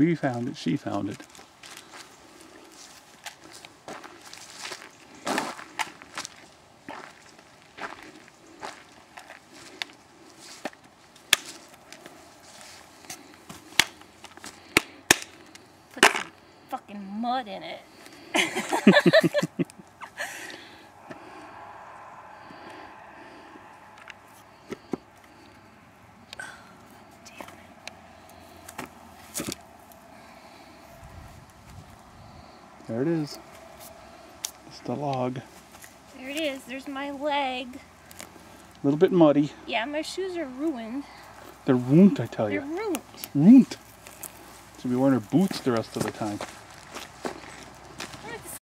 We found it. She found it. Put some fucking mud in it. There it is. It's the log. There it is. There's my leg. A little bit muddy. Yeah, my shoes are ruined. They're ruined, I tell They're you. ruined. Ruined. She'll be wearing her boots the rest of the time.